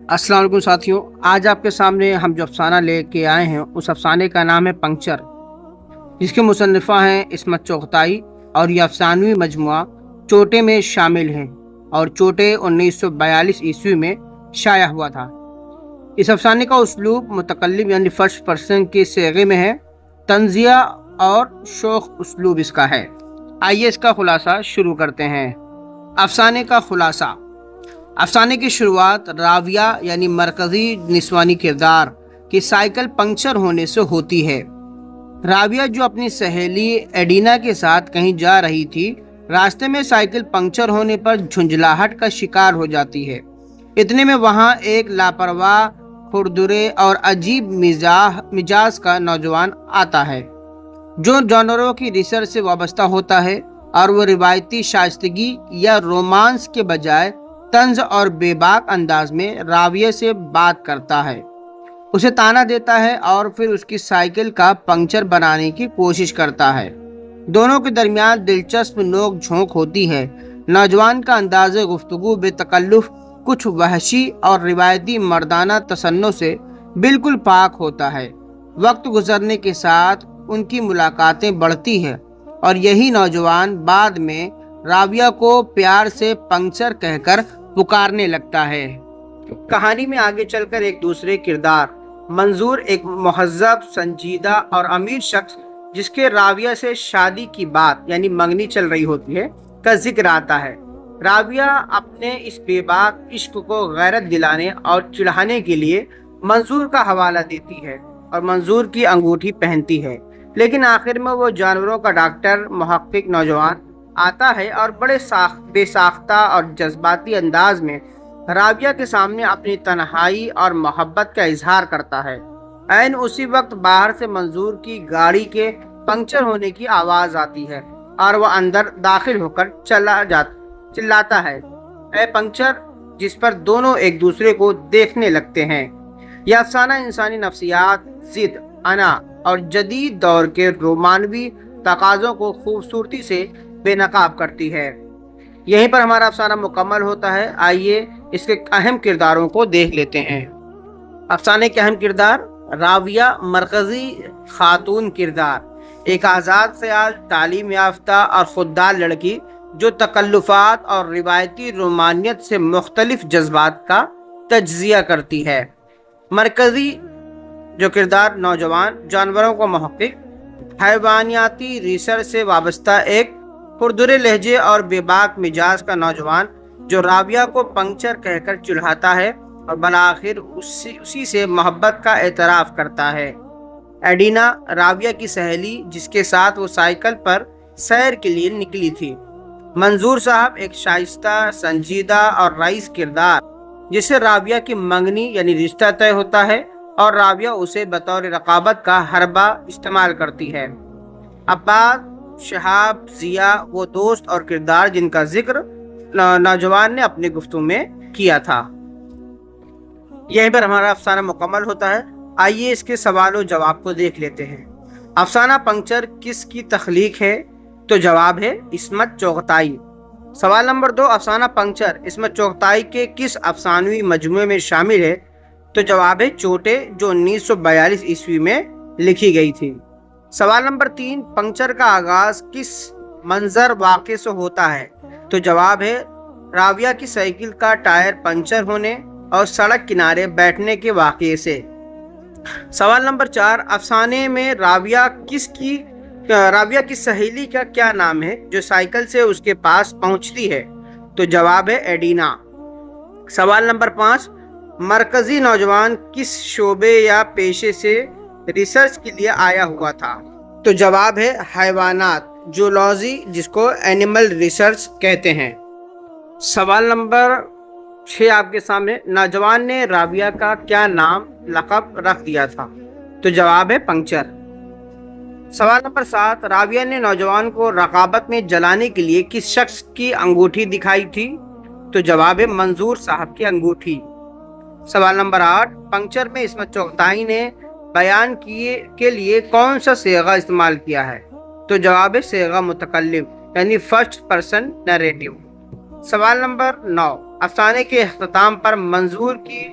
अस्सलाम वालेकुम साथियों, आज आपके सामने हम जो अफसाना लेके आए हैं उस अफसाने का नाम है पंक्चर, जिसके मुसन्निफ़ा हैं इस्मत चुग़ताई। और यह अफसानवी मजमुआ चोटे में शामिल है और चोटे 1942 ईस्वी में शाया हुआ था। इस अफसाने का उसलूब मुतकल्लिम यानी फर्स्ट पर्सन के सेगे में है। तंज़िया और शौक़ उसलूब इसका है। आइए इसका खुलासा शुरू करते हैं। अफसाने का खुलासा। अफसाने की शुरुआत राविया यानी मरकज़ी निस्वानी किरदार की साइकिल पंक्चर होने से होती है। राविया जो अपनी सहेली एडिना के साथ कहीं जा रही थी, रास्ते में साइकिल पंक्चर होने पर झुंझलाहट का शिकार हो जाती है। इतने में वहां एक लापरवाह, खुरदुरे और अजीब मिजाज का नौजवान आता है जो जानवरों की रिसर्च से वाबस्ता होता है, और वो रिवायती शाइस्तगी या रोमांस के बजाय तंज और बेबाक अंदाज में राविया से बात करता है, उसे ताना देता है और फिर उसकी साइकिल का पंक्चर बनाने की कोशिश करता है। दोनों के दरमियान दिलचस्प नोक झोंक होती है। नौजवान का अंदाज गुफ्तगू बेतकल्लुफ कुछ वहशी और रिवायती मर्दाना तसन्नो से बिल्कुल पाक होता है। वक्त गुजरने के साथ उनकी मुलाकातें बढ़ती है और यही नौजवान बाद में राविया को प्यार से पंक्चर कहकर पुकारने लगता है। कहानी में आगे चलकर एक दूसरे किरदार मंजूर, एक मुहज़्ज़ब, संजीदा और अमीर शख्स जिसके राविया से शादी की बात यानी मंगनी चल रही होती है का जिक्र आता है। राविया अपने इस बेबाक इश्क को गैरत दिलाने और चिढ़ाने के लिए मंजूर का हवाला देती है और मंजूर की अंगूठी पहनती है, लेकिन आखिर में वो जानवरों का डॉक्टर मुहक्किक नौजवान आता है और बड़े बेसाख्ता और जज्बाती अंदाज में राविया के सामने अपनी तन्हाई और मोहब्बत का इजहार करता है। ऐन उसी वक्त बाहर से मंजूर की गाड़ी के पंक्चर होने की आवाज आती है और वह अंदर दाखिल होकर चिल्लाता है, ऐ पंक्चर, जिस पर दोनों एक दूसरे को देखने लगते हैं। यह अफसाना इंसानी नफ्सियात, जिद, अना और जदीद दौर के रोमानवी तकाज़ों को खूबसूरती से बेनकाब करती है। यहीं पर हमारा अफसाना मुकम्मल होता है। आइए इसके अहम किरदारों को देख लेते हैं। अफसाने के अहम किरदार। राविया मरकज़ी खातून किरदार, एक आज़ाद ख्याल, तालीम याफ्ता और खुददार लड़की जो तकल्लुफ़ात और रिवायती रोमानियत से मुख्तलिफ जज्बात का तज्ज़िया करती है। मरकज़ी जो किरदार नौजवान, जानवरों को मुहक्किक, हैवानियाती रिसर्च से वाबस्ता एक खुरदुरे लहजे और बेबाक मिजाज का नौजवान जो राविया को पंक्चर कहकर चिढ़ाता है और बलाखिर उसी से मोहब्बत का एतराफ़ करता है। एडिना राविया की सहेली जिसके साथ वो साइकिल पर सैर के लिए निकली थी। मंजूर साहब एक शाइस्ता, संजीदा और रईस किरदार जिससे राविया की मंगनी यानी रिश्ता तय होता है और राविया उसे बतौर रकाबत का हरबा इस्तेमाल करती है। अब्बास, शहाब, जिया वो दोस्त और किरदार जिनका जिक्र नौजवान ने अपनी गुफ्तगू में किया था। यहीं पर हमारा अफसाना मुकम्मल होता है। आइए इसके सवाल और जवाब को देख लेते हैं। अफसाना पंक्चर किसकी तख्लीक है? तो जवाब है इस्मत चुग़ताई। सवाल नंबर 2, अफसाना पंक्चर इस्मत चुग़ताई के किस अफसानवी मजमूए में शामिल है? तो जवाब है चोटे, जो 1942 ईस्वी में लिखी गई थी। सवाल नंबर 3, पंक्चर का आगाज किस मंजर वाक़े से होता है? तो जवाब है राविया की साइकिल का टायर पंक्चर होने और सड़क किनारे बैठने के वाक़े से। सवाल नंबर 4, अफसाने में राविया की सहेली का क्या नाम है जो साइकिल से उसके पास पहुंचती है? तो जवाब है एडिना। सवाल नंबर 5, मरकजी नौजवान किस शोबे या पेशे से रिसर्च के लिए आया हुआ था? तो जवाब है हैवानात, जूलॉजी, जिसको एनिमल रिसर्च कहते हैं। सवाल नंबर 6 आपके सामने, नौजवान ने राविया का क्या नाम लक़ब रख दिया था? तो जवाब है पंक्चर। सवाल नंबर 7, राविया ने नौजवान को रकाबत में जलाने के लिए किस शख्स की अंगूठी दिखाई थी? तो जवाब है मंजूर साहब की अंगूठी। सवाल नंबर 8, पंक्चर में इस्मत चुग़ताई ने बयान के लिए कौन सा सेगा इस्तेमाल किया है? तो जवाब है सेगा मुतकल्लिम यानी फर्स्ट पर्सन नरेटिव। सवाल नंबर 9, अफसाने के अख्ताम पर मंजूर की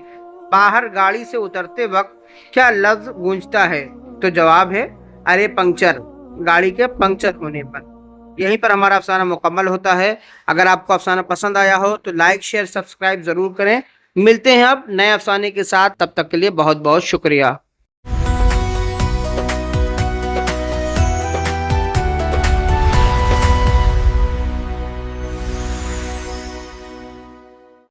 باہر گاڑی سے اترتے وقت کیا لفظ گونجتا ہے؟ تو جواب ہے ارے پنکچر، گاڑی کے پنکچر ہونے پر۔ یہیں پر ہمارا افسانہ مکمل ہوتا ہے۔ اگر آپ کو افسانہ پسند آیا ہو تو لائک شیئر سبسکرائب ضرور کریں۔ ملتے ہیں اب نئے افسانے کے ساتھ، تب تک کے لیے بہت بہت شکریہ۔